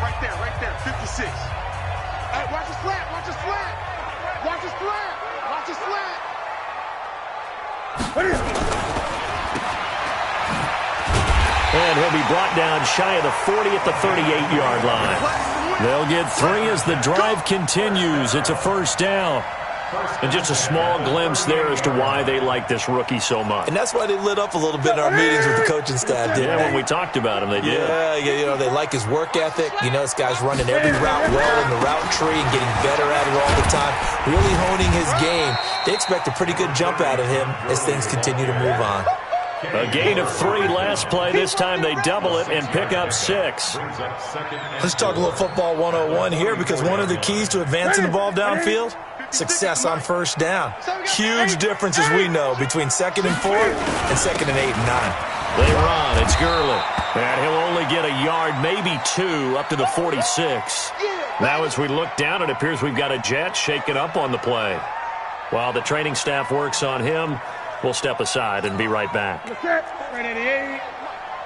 Right there, 56. Hey, watch his flat, watch his flat. Watch his flat, watch his flat. And he'll be brought down shy of the 40 at the 38-yard line. They'll get 3 as the drive continues. It's a first down. And just a small glimpse there as to why they like this rookie so much. And that's why they lit up a little bit in our meetings with the coaching staff, didn't they? When we talked about him, they did. Yeah, they like his work ethic. This guy's running every route well in the route tree and getting better at it all the time, really honing his game. They expect a pretty good jump out of him as things continue to move on. A gain of 3 last play. This time they double it and pick up 6. Let's talk a little football 101 here, because one of the keys to advancing the ball downfield, success on first down. Huge difference, as we know, between 2nd and 4 and 2nd and 8 and 9. They run. It's Gurley. And he'll only get a yard, maybe 2, up to the 46. Now as we look down, it appears we've got a jet shaken up on the play. While the training staff works on him, we'll step aside and be right back. Right 88.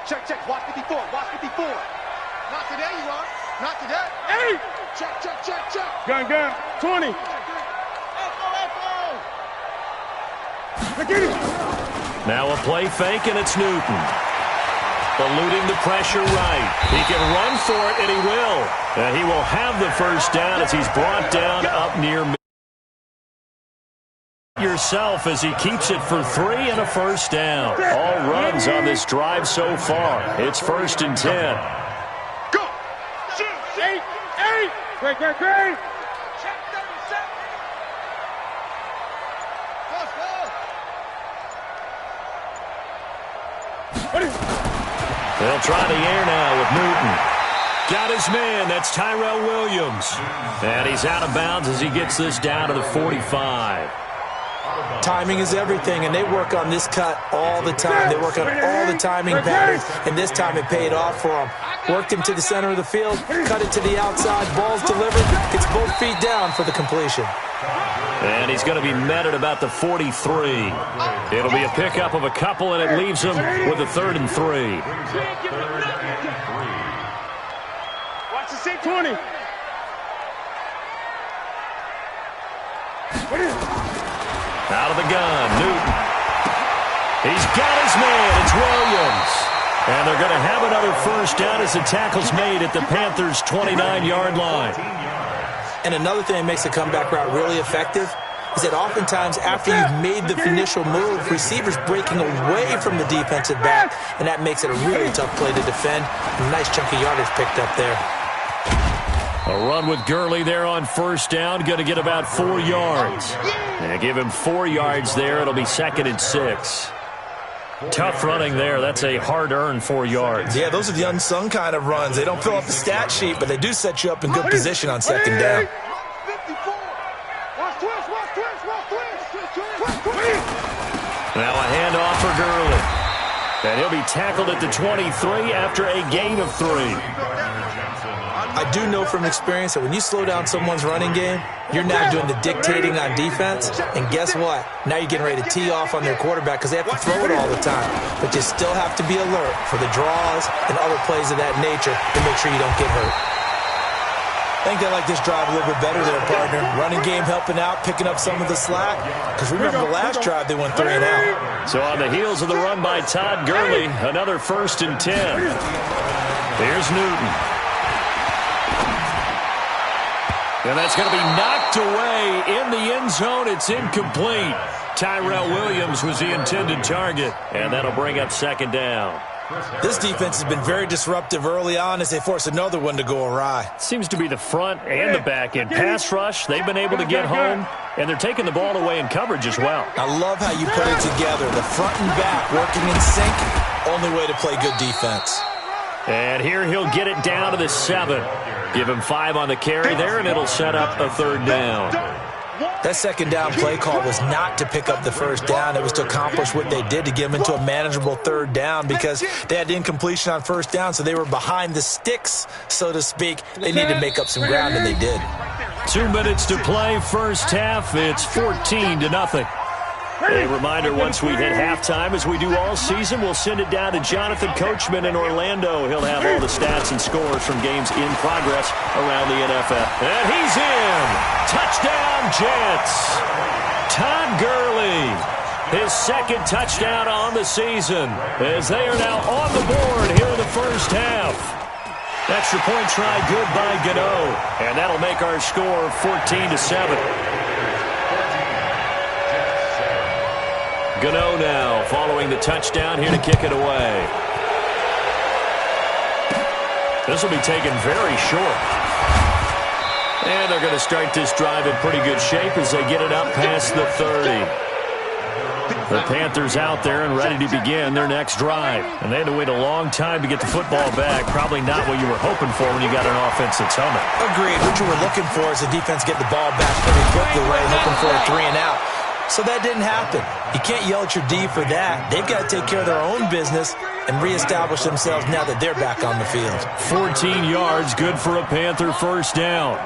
Check. Watch 54. Watch 54. Not today, you are. Not today. 8. Check. Gun. 20. Now a play fake, and it's Newton. Eluding the pressure right. He can run for it, and he will. And he will have the first down as he's brought down up near mid. Yourself as he keeps it for 3 and a first down. All runs on this drive so far. It's 1st and 10. Go! Shoot! 8! Great! Check 37! Let's go! They'll try the air now with Newton. Got his man. That's Tyrell Williams. And he's out of bounds as he gets this down to the 45. Timing is everything, and they work on this cut all the time. They work on all the timing patterns, and this time it paid off for them. Worked him to the center of the field, cut it to the outside, ball's delivered, gets both feet down for the completion. And he's going to be met at about the 43. It'll be a pickup of a couple, and it leaves him with a 3rd and 3. Watch the 620. Out of the gun, Newton. He's got his man. It's Williams. And they're going to have another first down as the tackle's made at the Panthers' 29-yard line. And another thing that makes the comeback route really effective is that oftentimes after you've made the initial move, receivers breaking away from the defensive back, and that makes it a really tough play to defend. A nice chunk of yardage picked up there. A run with Gurley there on first down. Going to get about 4 yards. And give him 4 yards there. It'll be 2nd and 6. Tough running there. That's a hard-earned 4 yards. Yeah, those are the unsung kind of runs. They don't fill up the stat sheet, but they do set you up in good position on 2nd down. Now a handoff for Gurley. And he'll be tackled at the 23 after a gain of 3. I do know from experience that when you slow down someone's running game, you're now doing the dictating on defense. And guess what? Now you're getting ready to tee off on their quarterback because they have to throw it all the time. But you still have to be alert for the draws and other plays of that nature to make sure you don't get hurt. I think they like this drive a little bit better there, partner. Running game helping out, picking up some of the slack. Because remember the last drive, they went 3 and out. So on the heels of the run by Todd Gurley, another 1st and 10. Here's Newton. And that's going to be knocked away in the end zone. It's incomplete. Tyrell Williams was the intended target. And that'll bring up 2nd down. This defense has been very disruptive early on as they force another one to go awry. Seems to be the front and the back end. Pass rush, they've been able to get home, and they're taking the ball away in coverage as well. I love how you put it together. The front and back working in sync, only way to play good defense. And here he'll get it down to the 7. Give him 5 on the carry there, and it'll set up a 3rd down. That 2nd down play call was not to pick up the first down. It was to accomplish what they did to get them into a manageable 3rd down because they had incompletion on first down, so they were behind the sticks, so to speak. They needed to make up some ground, and they did. 2 minutes to play first half. It's 14-0. A reminder, once we hit halftime, as we do all season, we'll send it down to Jonathan Coachman in Orlando. He'll have all the stats and scores from games in progress around the NFL. And he's in. Touchdown, Jets. Todd Gurley, his second touchdown on the season, as they are now on the board here in the first half. Extra point try good by Gano, and that'll make our score 14-7. Gano now following the touchdown here to kick it away. This will be taken very short. And they're going to start this drive in pretty good shape as they get it up past the 30. The Panthers out there and ready to begin their next drive. And they had to wait a long time to get the football back. Probably not what you were hoping for when you got an offense that's humming. Agreed. What you were looking for is the defense get the ball back pretty quickly, right? Hoping for a 3 and out. So that didn't happen. You can't yell at your D for that. They've got to take care of their own business and reestablish themselves now that they're back on the field. 14 yards, good for a Panther first down.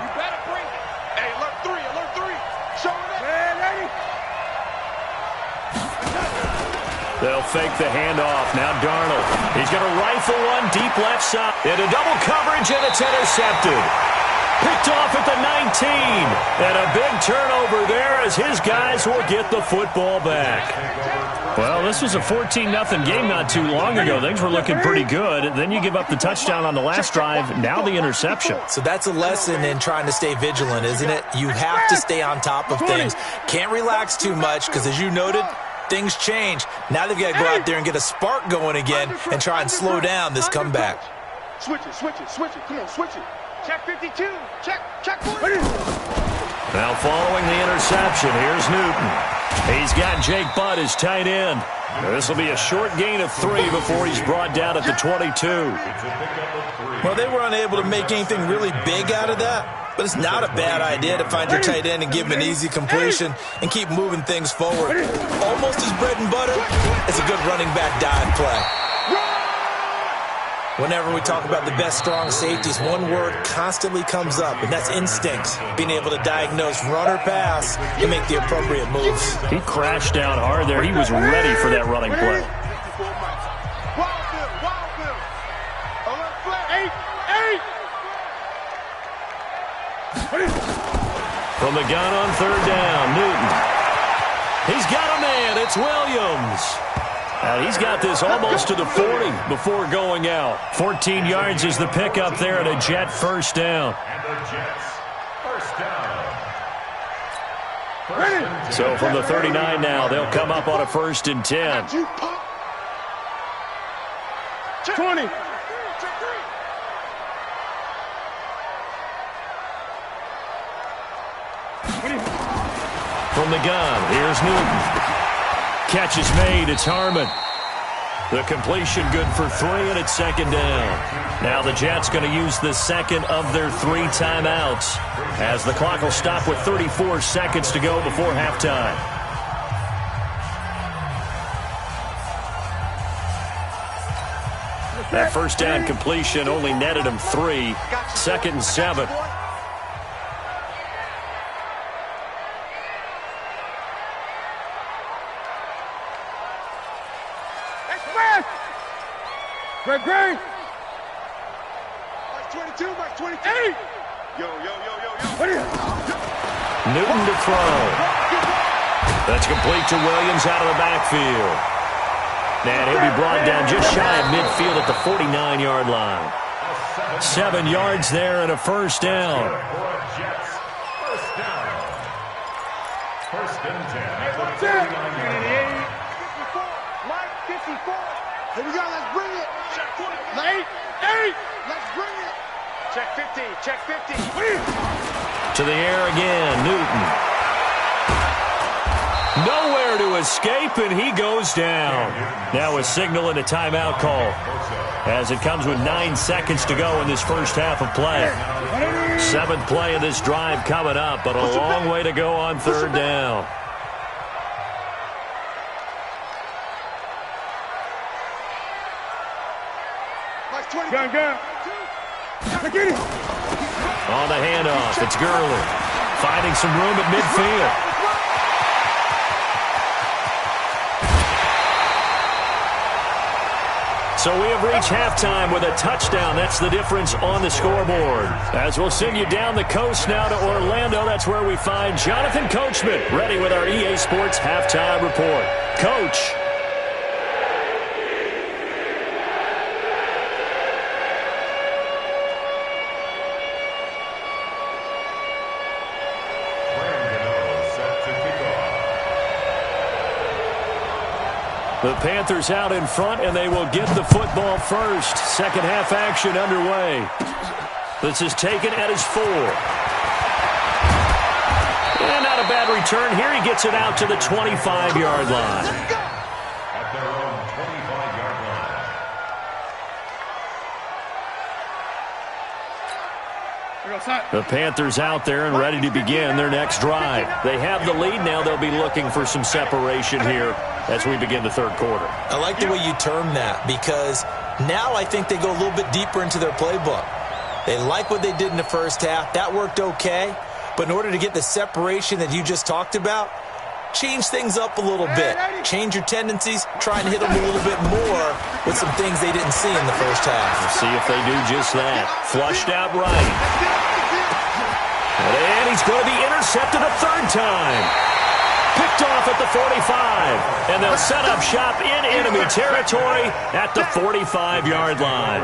They'll fake the handoff. Now Darnold. He's going to rifle one deep left side. Into double coverage, and it's intercepted. Picked off at the 19. And a big turnover there as his guys will get the football back. Well, this was a 14-0 game not too long ago. Things were looking pretty good. Then you give up the touchdown on the last drive. Now the interception. So that's a lesson in trying to stay vigilant, isn't it? You have to stay on top of things. Can't relax too much because, as you noted, things change. Now they've got to go out there and get a spark going again and try and slow down this comeback. Switch it. Come on, switch it. Check 52. Check 40. Now following the interception, here's Newton. He's got Jake Butt, his tight end. This will be a short gain of 3 before he's brought down at the 22. Well, they were unable to make anything really big out of that. But it's not a bad idea to find your tight end and give him an easy completion and keep moving things forward. Almost his bread and butter is a good running back dive play. Whenever we talk about the best strong safeties, one word constantly comes up, and that's instincts. Being able to diagnose run or pass and make the appropriate moves. He crashed down hard there. He was ready for that running play. From the gun on third down, Newton. He's got a man. It's Williams. He's got this almost to the 40 before going out. 14 yards is the pickup there at a Jet first down. So from the 39 now, they'll come up on a 1st and 10. 20. From the gun, here's Newton. Catch is made, it's Harmon. The completion good for 3, and it's 2nd down. Now the Jets going to use the second of their 3 timeouts as the clock will stop with 34 seconds to go before halftime. That first down completion only netted him 3. 2nd and 7. Greg. Mark 22. Hey! Yo. Newton to throw. That's complete to Williams out of the backfield. And he'll be brought down just shy of midfield at the 49-yard line. 7 yards there and a first down. First and 10. Mike 54. Here we go, let's bring it. Late. Let's bring it. Check 50. To the air again, Newton. Nowhere to escape, and he goes down. Now a signal and a timeout call as it comes with 9 seconds to go in this first half of play. 7th play of this drive coming up, but a long way to go on 3rd down. Gun. On the handoff, it's Gurley. Finding some room at midfield. So we have reached halftime with a touchdown. That's the difference on the scoreboard. As we'll send you down the coast now to Orlando, that's where we find Jonathan Coachman ready with our EA Sports halftime report. Coach. The Panthers out in front, and they will get the football first. Second half action underway. This is taken at his 4. And not a bad return here. He gets it out to the 25-yard line. At their own 25-yard line. The Panthers out there and ready to begin their next drive. They have the lead now. They'll be looking for some separation here as we begin the third quarter. I like the way you term that, because now I think they go a little bit deeper into their playbook. They like what they did in the first half. That worked okay. But in order to get the separation that you just talked about, change things up a little bit. Change your tendencies. Try and hit them a little bit more with some things they didn't see in the first half. We'll see if they do just that. Flushed out right. And he's going to be intercepted a third time. Picked off at the 45. And they'll set up shop in enemy territory at the 45-yard line.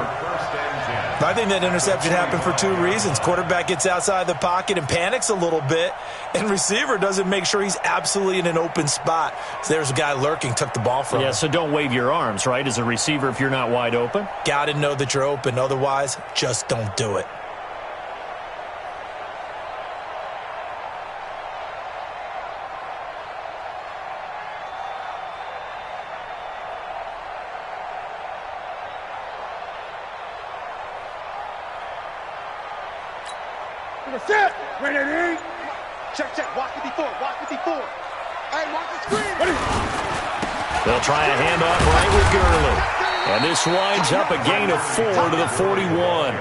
I think that interception happened for 2 reasons. Quarterback gets outside the pocket and panics a little bit, and receiver doesn't make sure he's absolutely in an open spot. So there's a guy lurking, took the ball from him. Yeah, so don't wave your arms, right, as a receiver if you're not wide open. Got to know that you're open. Otherwise, just don't do it. Set. Ready. Check. Watch 54. Hey, watch the screen. They'll try a handoff right with Gurley. And this winds up a gain of 4 to the 41.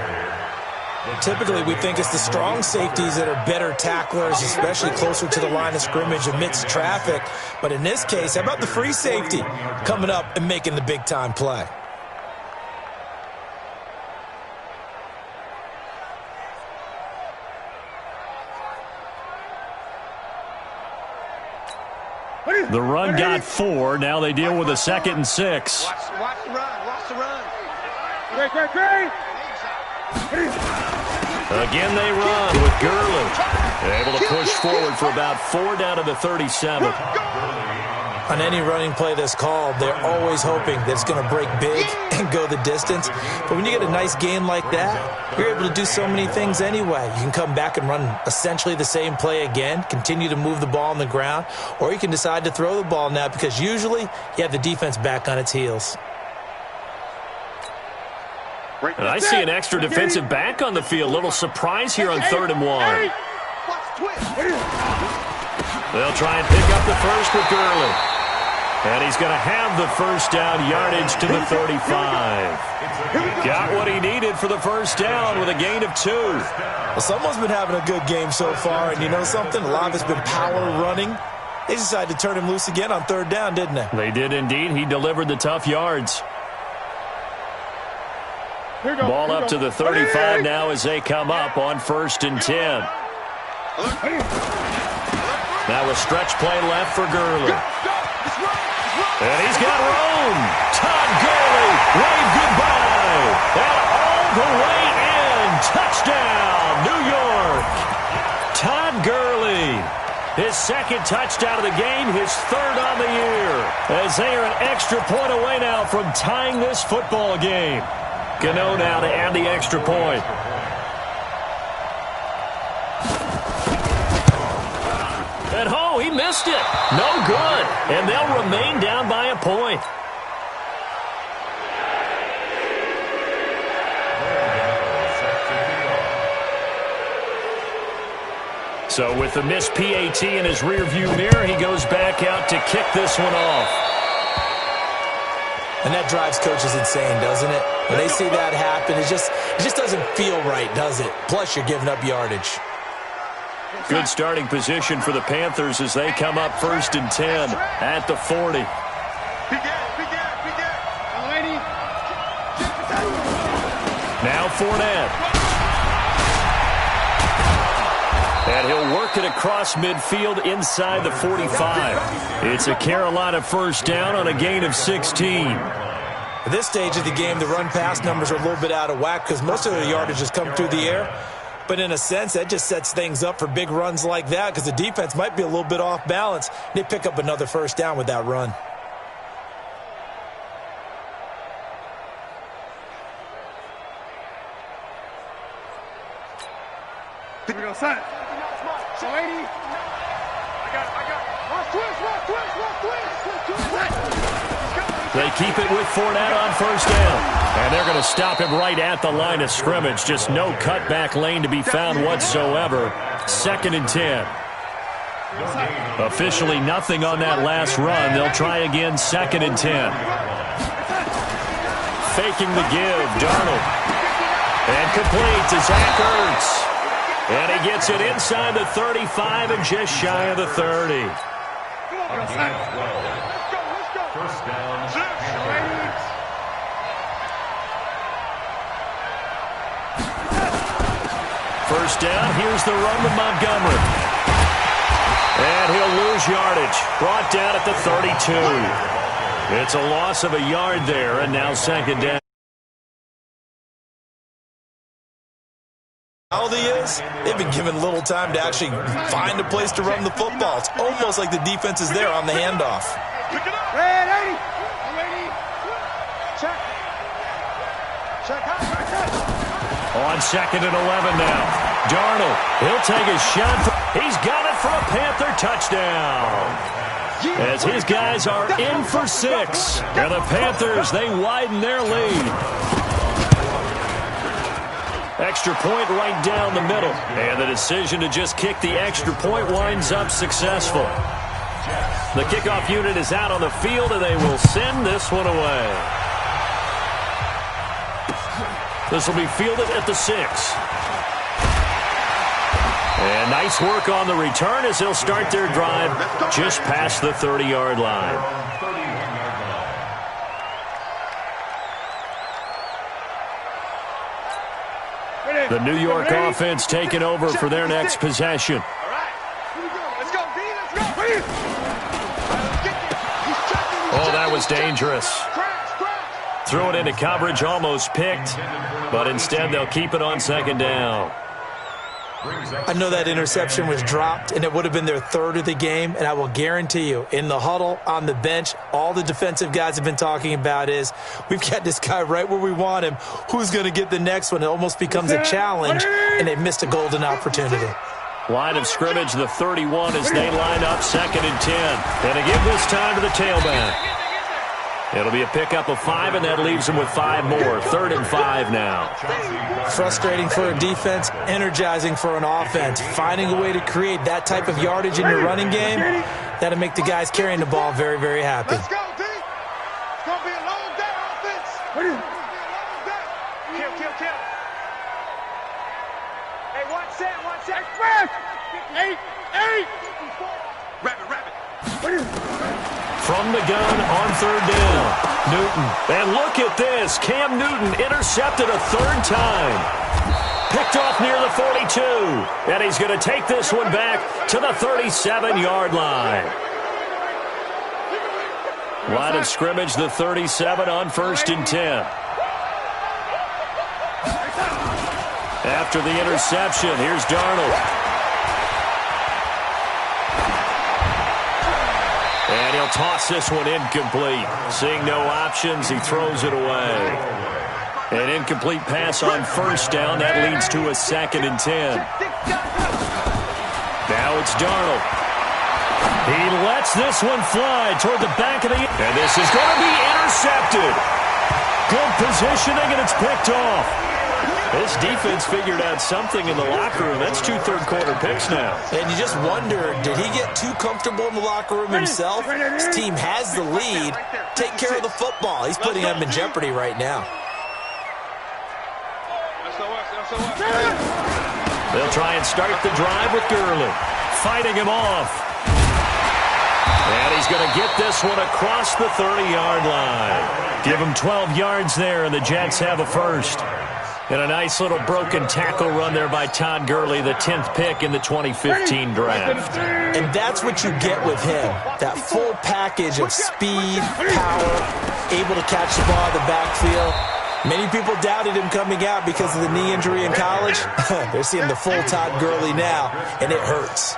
Typically, we think it's the strong safeties that are better tacklers, especially closer to the line of scrimmage amidst traffic. But in this case, how about the free safety coming up and making the big-time play? The run got 4. Now they deal with a 2nd and 6. Watch the run. Great. Again they run with Gurley. Able to push forward for about 4 down to the 37. On any running play that's called, they're always hoping that it's going to break big and go the distance. But when you get a nice game like that, you're able to do so many things anyway. You can come back and run essentially the same play again, continue to move the ball on the ground, or you can decide to throw the ball now because usually you have the defense back on its heels. And I see an extra defensive back on the field. Little surprise here on 3rd and 1. They'll try and pick up the first with Gurley. And he's going to have the first down yardage to the 35. Got what he needed for the first down with a gain of 2. Well, someone's been having a good game so far, and you know something? A lot of it's been power running. They decided to turn him loose again on 3rd down, didn't they? They did indeed. He delivered the tough yards. Ball up to the 35 now as they come up on 1st and 10. Now a stretch play left for Gurley. And he's got room. Todd Gurley, wave goodbye. And all the way in. Touchdown, New York. Todd Gurley. His 2nd touchdown of the game, his 3rd on the year. As they are an extra point away now from tying this football game. Gano now to add the extra point. And he missed it. No good. And they'll remain down by a point. So with the missed PAT in his rearview mirror, he goes back out to kick this one off. And that drives coaches insane, doesn't it? When they see that happen, it just doesn't feel right, does it? Plus, you're giving up yardage. Good starting position for the Panthers as they come up 1st and 10 at the 40. Fournette. And he'll work it across midfield inside the 45. It's a Carolina first down on a gain of 16. At this stage of the game, the run-pass numbers are a little bit out of whack because most of the yardage has come through the air. But in a sense, that just sets things up for big runs like that because the defense might be a little bit off balance. They pick up another first down with that run. Here we go, son. 180. They keep it with Fournette on first down. And they're going to stop him right at the line of scrimmage. Just no cutback lane to be found whatsoever. 2nd and 10. Officially nothing on that last run. They'll try again, 2nd and 10. Faking the give, Darnold. And complete to Zach Ertz. And he gets it inside the 35 and just shy of the 30. First down. First down, here's the run to Montgomery. And he'll lose yardage. Brought down at the 32. It's a loss of a yard there, and now 2nd down. How old he is, they've been given little time to actually find a place to run the football. It's almost like the defense is there on the handoff. Red 80. 180. Check. Check out. On 2nd and 11 now. Darnold, he'll take a shot. He's got it for a Panther touchdown. As his guys are in for 6. And the Panthers, they widen their lead. Extra point right down the middle. And the decision to just kick the extra point winds up successful. The kickoff unit is out on the field, and they will send this one away. This will be fielded at the 6. And nice work on the return as they'll start their drive just past the 30-yard line. The New York offense taking over for their next possession. All right. Here we go. Let's go, B. Let's go. Oh, that was dangerous. Threw it into coverage, almost picked, but instead they'll keep it on 2nd down. I know that interception was dropped, and it would have been their 3rd of the game, and I will guarantee you, in the huddle, on the bench, all the defensive guys have been talking about is, we've got this guy right where we want him. Who's going to get the next one? It almost becomes a challenge, and they missed a golden opportunity. Line of scrimmage, the 31, as they line up 2nd and 10. And to give this time to the tailback. It'll be a pickup of 5, and that leaves them with 5 more. 3rd and 5 now. Frustrating for a defense, energizing for an offense. Finding a way to create that type of yardage in your running game, that'll make the guys carrying the ball very, very happy. Let's go, D. It's going to be a long day, offense. It's going to be a long day. Kill. Hey, one set. Express. 8. Rabbit. From the gun on 3rd down. Newton. And look at this. Cam Newton intercepted a 3rd time. Picked off near the 42. And he's going to take this one back to the 37-yard line. Line of scrimmage, the 37 on 1st and 10. After the interception, here's Darnold. And he'll toss this one incomplete. Seeing no options, he throws it away. An incomplete pass on 1st down. That leads to a 2nd and 10. Now it's Darnold. He lets this one fly toward the back of the... And this is going to be intercepted. Good positioning, and it's picked off. This defense figured out something in the locker room. That's 2 third-quarter picks now. And you just wonder, did he get too comfortable in the locker room himself? His team has the lead. Take care of the football. He's putting them in jeopardy right now. They'll try and start the drive with Gurley. Fighting him off. And he's going to get this one across the 30-yard line. Give him 12 yards there, and the Jets have a first. And a nice little broken tackle run there by Todd Gurley, the 10th pick in the 2015 draft. And that's what you get with him, that full package of speed, power, able to catch the ball in the backfield. Many people doubted him coming out because of the knee injury in college. They're seeing the full Todd Gurley now, and it hurts.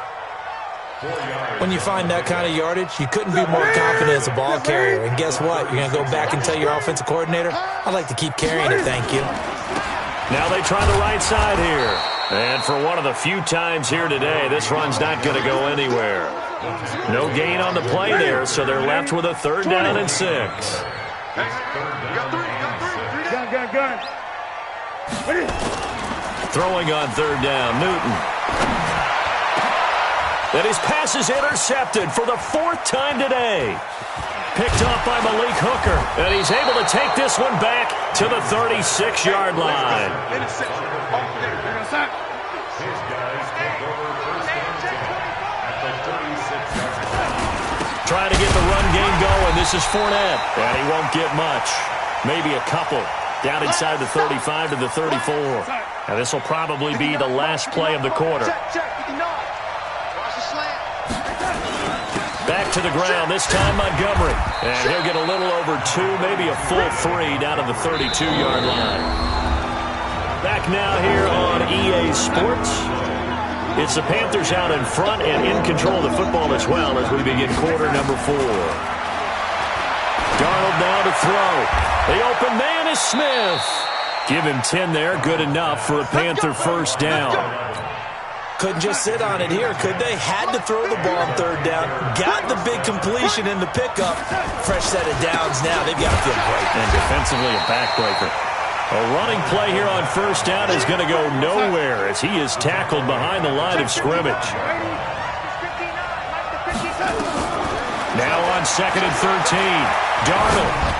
When you find that kind of yardage, you couldn't be more confident as a ball carrier. And guess what? You're going to go back and tell your offensive coordinator, I'd like to keep carrying it, thank you. Now they try the right side here. And for one of the few times here today, this run's not going to go anywhere. No gain on the play there, so they're left with a 3rd down and 6. Gun. Throwing on 3rd down, Newton. And his pass is intercepted for the 4th time today. Picked off by Malik Hooker, and he's able to take this one back to the 36-yard line. Trying to get the run game going. This is Fournette, and he won't get much. Maybe a couple. Down inside the 35 to the 34. And this will probably be the last play of the quarter. Back to the ground, this time Montgomery. And he'll get a little over 2, maybe a full 3 down to the 32-yard line. Back now here on EA Sports. It's the Panthers out in front and in control of the football as well as we begin quarter number 4. Darnold now to throw. The open man is Smith. Give him 10 there, good enough for a Panther 1st down. Couldn't just sit on it here, could they? Had to throw the ball on 3rd down. Got the big completion in the pickup. Fresh set of downs now. They've got to feel great. And defensively a backbreaker. A running play here on 1st down is going to go nowhere as he is tackled behind the line of scrimmage. Now on 2nd and 13. Darnold.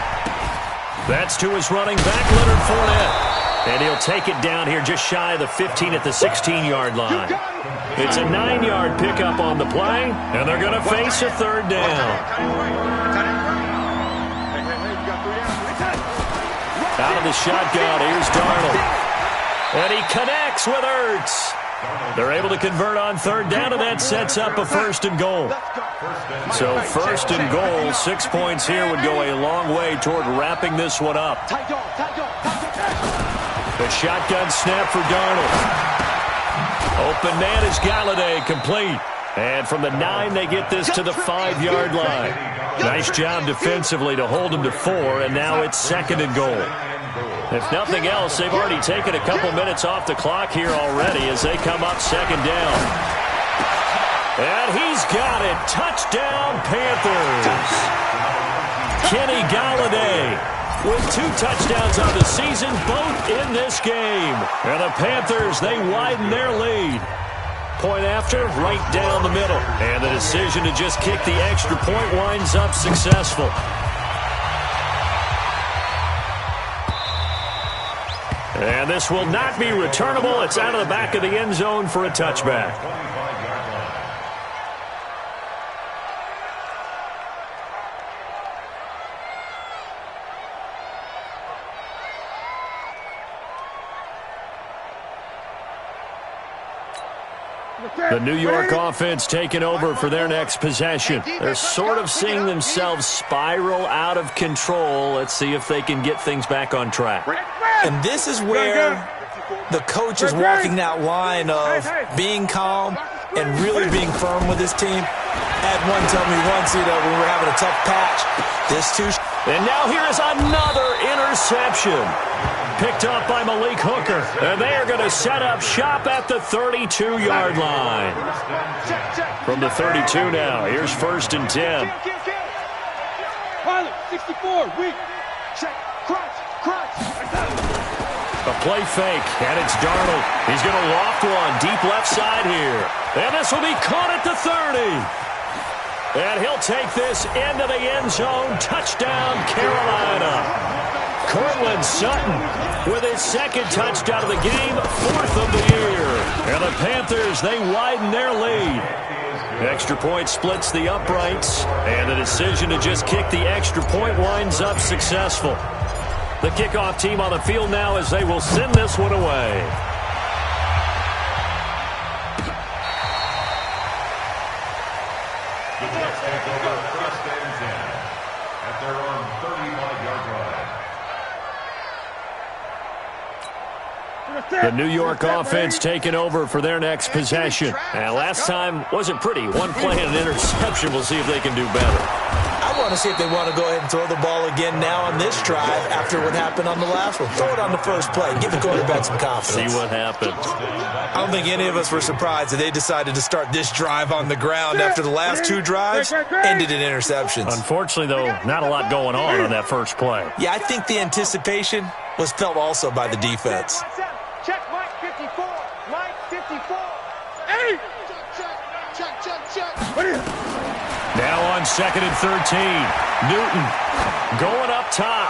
That's to his running back, Leonard Fournette. And he'll take it down here just shy of the 15 at the 16-yard line. It's a 9-yard pickup on the play, and they're going to face a 3rd down. Out of the shotgun, here's Darnold. And he connects with Ertz. They're able to convert on 3rd down, and that sets up a 1st and goal. So 1st and goal, 6 points here would go a long way toward wrapping this one up. The shotgun snap for Darnold. Open man is Galladay, complete. And from the 9, they get this to the 5-yard line. Nice job defensively to hold them to 4, and now it's 2nd and goal. If nothing else, they've already taken a couple minutes off the clock here already as they come up 2nd down. And he's got it. Touchdown, Panthers. Kenny Galladay with 2 touchdowns on the season, both in this game. And the Panthers, they widen their lead. Point after, right down the middle. And the decision to just kick the extra point winds up successful. And this will not be returnable. It's out of the back of the end zone for a touchback. The New York offense taking over for their next possession. They're sort of seeing themselves spiral out of control. Let's see if they can get things back on track. And this is where the coach is walking that line of being calm and really being firm with his team. Had one tell me once, when we were having a tough patch. And now here is another interception. Picked up by Malik Hooker. And they are going to set up shop at the 32-yard line. From the 32 now, here's 1st and 10. Pilot, 64, weak. Check, crunch. A play fake, and it's Darnold. He's going to loft one deep left side here. And this will be caught at the 30. And he'll take this into the end zone. Touchdown, Carolina. Cortland Sutton with his 2nd touchdown of the game, 4th of the year. And the Panthers, they widen their lead. Extra point splits the uprights, and the decision to just kick the extra point winds up successful. The kickoff team on the field now as they will send this one away. The Jets take over first and 10 at their own 35-yard line. The New York offense taking over for their next possession. And last time wasn't pretty. One play and an interception. We'll see if they can do better. I want to see if they want to go ahead and throw the ball again now on this drive after what happened on the last one. Throw it on the first play. Give the quarterback some confidence. See what happens. I don't think any of us were surprised that they decided to start this drive on the ground after the last two drives ended in interceptions. Unfortunately, though, not a lot going on that first play. Yeah, I think the anticipation was felt also by the defense. Check Mike 54. Mike 54. Hey! Check. Now on 2nd and 13. Newton going up top.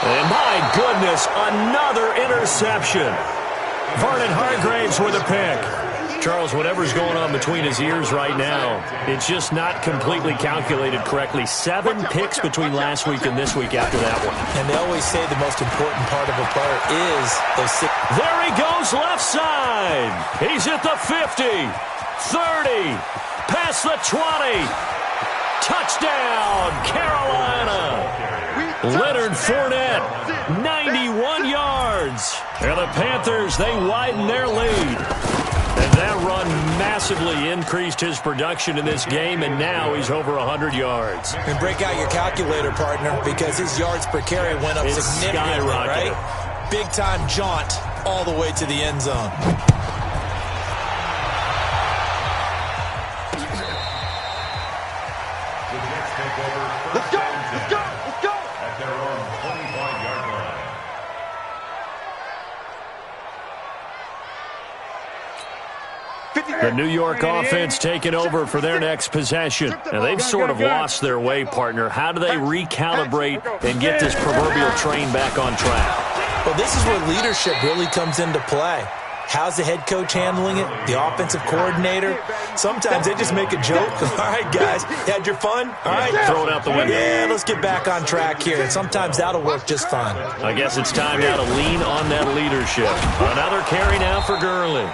And my goodness, another interception. Vernon Hargraves with a pick. Charles, whatever's going on between his ears right now, it's just not completely calculated correctly. 7 picks between last week and this week after that one. And they always say the most important part of a player is those 6. There he goes, left side. He's at the 50, 30, past the 20. Touchdown, Carolina. Leonard Fournette, 91 yards. And the Panthers, they widen their lead. And that run massively increased his production in this game, and now he's over 100 yards. And break out your calculator, partner, because his yards per carry went up significantly, right? Big-time jaunt all the way to the end zone. Let's go! At their own 25-yard line. The New York offense taking over for their next possession. And they've sort of lost their way, partner. How do they recalibrate and get this proverbial train back on track? Well, this is where leadership really comes into play. How's the head coach handling it? The offensive coordinator? Sometimes they just make a joke. All right, guys, you had your fun? All right. Throw it out the window. Yeah, let's get back on track here. And sometimes that'll work just fine. I guess it's time now to lean on that leadership. Another carry now for Gurley.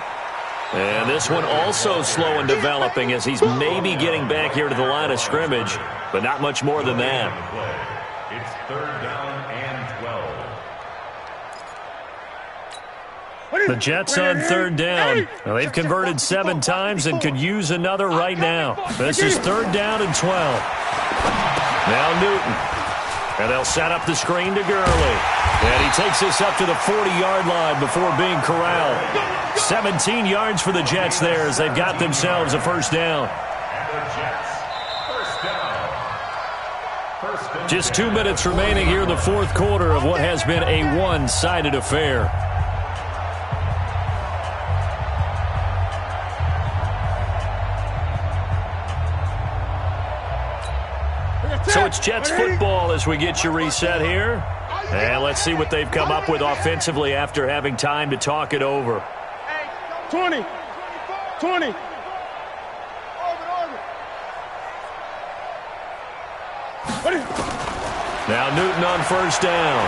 And this one also slow in developing as he's maybe getting back here to the line of scrimmage, but not much more than that. It's 3rd down and 12. The Jets on 3rd down. Now, they've converted 7 times and could use another right now. This is 3rd down and 12. Now Newton. And they'll set up the screen to Gurley. And he takes this up to the 40-yard line before being corralled. 17 yards for the Jets there as they've got themselves a first down. Just 2 minutes remaining here in the 4th quarter of what has been a one-sided affair. So it's Jets football as we get you reset here. And let's see what they've come up with offensively after having time to talk it over. 20. Now Newton on first down.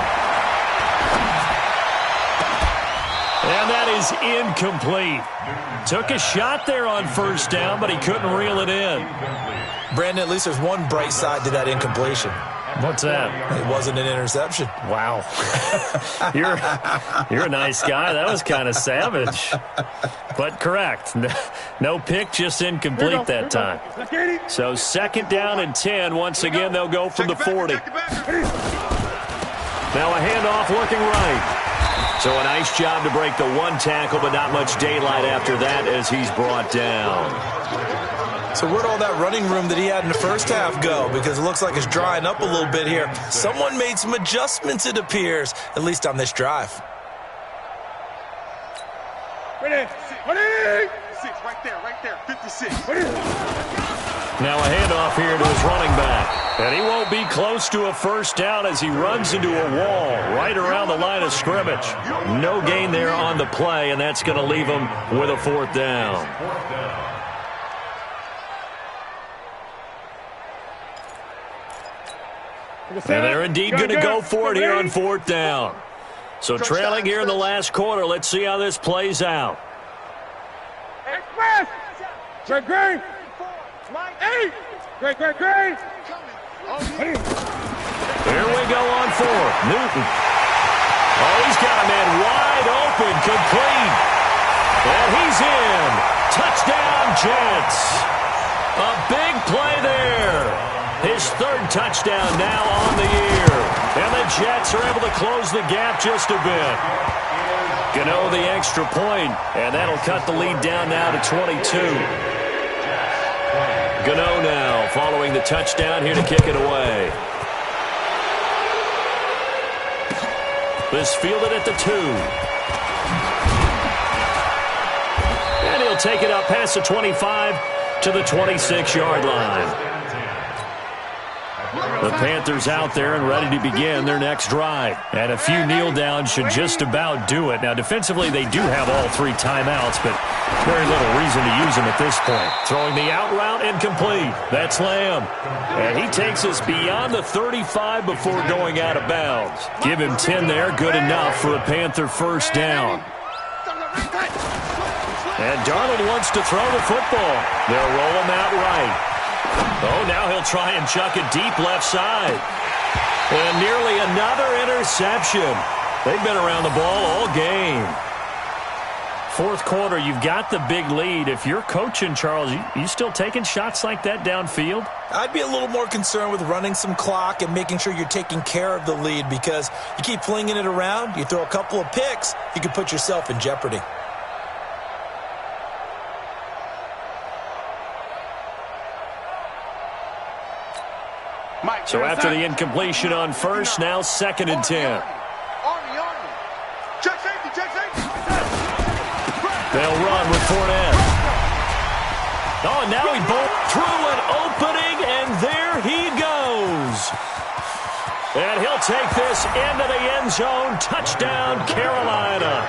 And that is incomplete. Took a shot there on first down, but he couldn't reel it in. Brandon, at least there's one bright side to that incompletion. What's that? It wasn't an interception. Wow. You're a nice guy. That was kind of savage. But correct. No pick, just incomplete that time. So 2nd down and 10. Once again, they'll go from the 40. Now a handoff working right. So a nice job to break the 1 tackle, but not much daylight after that as he's brought down. So where'd all that running room that he had in the first half go? Because it looks like it's drying up a little bit here. Someone made some adjustments, it appears, at least on this drive. Ready. 6, right there, 56. Now a handoff here to his running back. And he won't be close to a first down as he runs into a wall right around the line of scrimmage. No gain there on the play, and that's going to leave him with a 4th down. And they're indeed going to go for it here on 4th down. So trailing here in the last quarter. Let's see how this plays out. Express! Great, great! Hey! Great, great, great! Here we go on 4th. Newton. Oh, he's got a man wide open, complete. And he's in. Touchdown, Jets. A big play there. His 3rd touchdown now on the year. And the Jets are able to close the gap just a bit. Gano the extra point, and that'll cut the lead down now to 22. Gano now following the touchdown here to kick it away. This fielded at the 2. And he'll take it up past the 25 to the 26-yard line. The Panthers out there and ready to begin their next drive. And a few kneel downs should just about do it. Now, defensively, they do have all 3 timeouts, but very little reason to use them at this point. Throwing the out route incomplete. That's Lamb. And he takes us beyond the 35 before going out of bounds. Give him 10 there. Good enough for a Panther 1st down. And Darnold wants to throw the football. They'll roll him out right. Oh, now he'll try and chuck it deep left side. And nearly another interception. They've been around the ball all game. 4th quarter, you've got the big lead. If you're coaching, Charles, you still taking shots like that downfield? I'd be a little more concerned with running some clock and making sure you're taking care of the lead, because you keep flinging it around, you throw a couple of picks, you can put yourself in jeopardy. So after the incompletion on 1st, now 2nd and 10. They'll run with Fournette. Oh, and now he bolts through an opening, and there he goes. And he'll take this into the end zone. Touchdown, Carolina.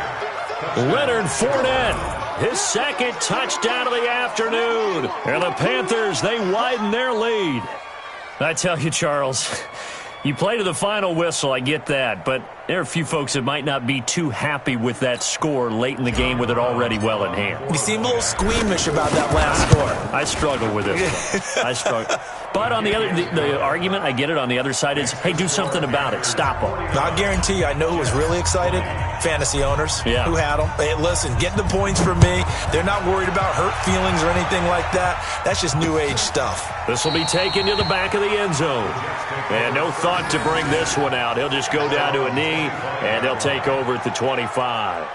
Leonard Fournette, his 2nd touchdown of the afternoon. And the Panthers, they widen their lead. I tell you, Charles, you play to the final whistle, I get that, but there are a few folks that might not be too happy with that score late in the game with it already well in hand. You seem a little squeamish about that last score. I struggle with this one. I struggle. But on the other, the argument, I get it, on the other side is, hey, do something about it. Stop them. I guarantee you, I know who was really excited. Fantasy owners who had them. Hey, listen, get the points from me. They're not worried about hurt feelings or anything like that. That's just new age stuff. This will be taken to the back of the end zone. And no thought to bring this one out. He'll just go down to a knee, and he'll take over at the 25.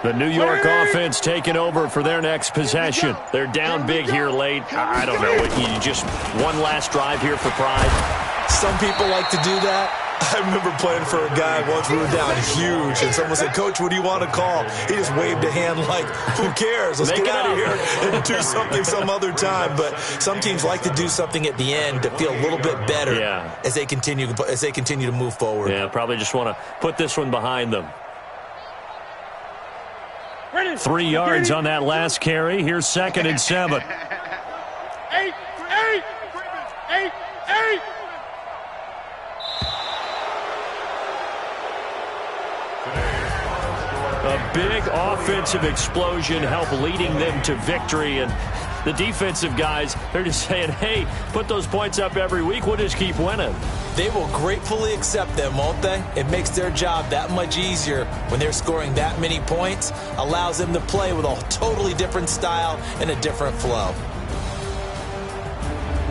The New York offense taking over for their next possession. They're down big here late. I don't know. You just one last drive here for pride. Some people like to do that. I remember playing for a guy once. We were down huge, and someone said, "Coach, what do you want to call?" He just waved a hand like, "Who cares? Let's get out of here and do something some other time." But some teams like to do something at the end to feel a little bit better as they continue to move forward. Yeah, probably just want to put this one behind them. 3 yards on that last carry. Here's 2nd and 7. 8. A big offensive explosion helped leading them to victory. And the defensive guys, they're just saying, hey, put those points up every week. We'll just keep winning. They will gratefully accept them, won't they? It makes their job that much easier when they're scoring that many points. Allows them to play with a totally different style and a different flow.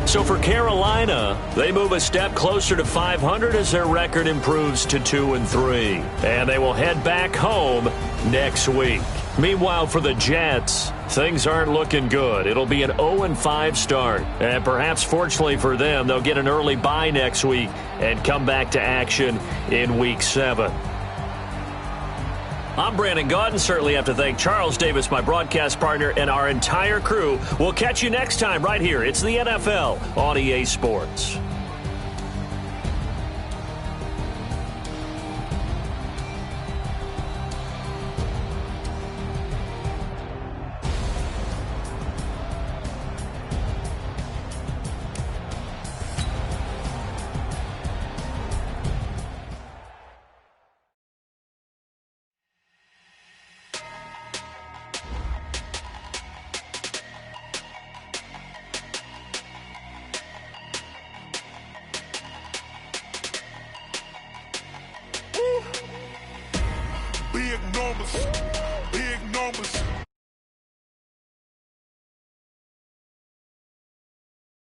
So for Carolina, they move a step closer to 500 as their record improves to 2-3. And they will head back home next week. Meanwhile, for the Jets, things aren't looking good. It'll be an 0-5 start. And perhaps fortunately for them, they'll get an early bye next week and come back to action in Week 7. I'm Brandon Gaudin. Certainly have to thank Charles Davis, my broadcast partner, and our entire crew. We'll catch you next time right here. It's the NFL on EA Sports. Big numbers.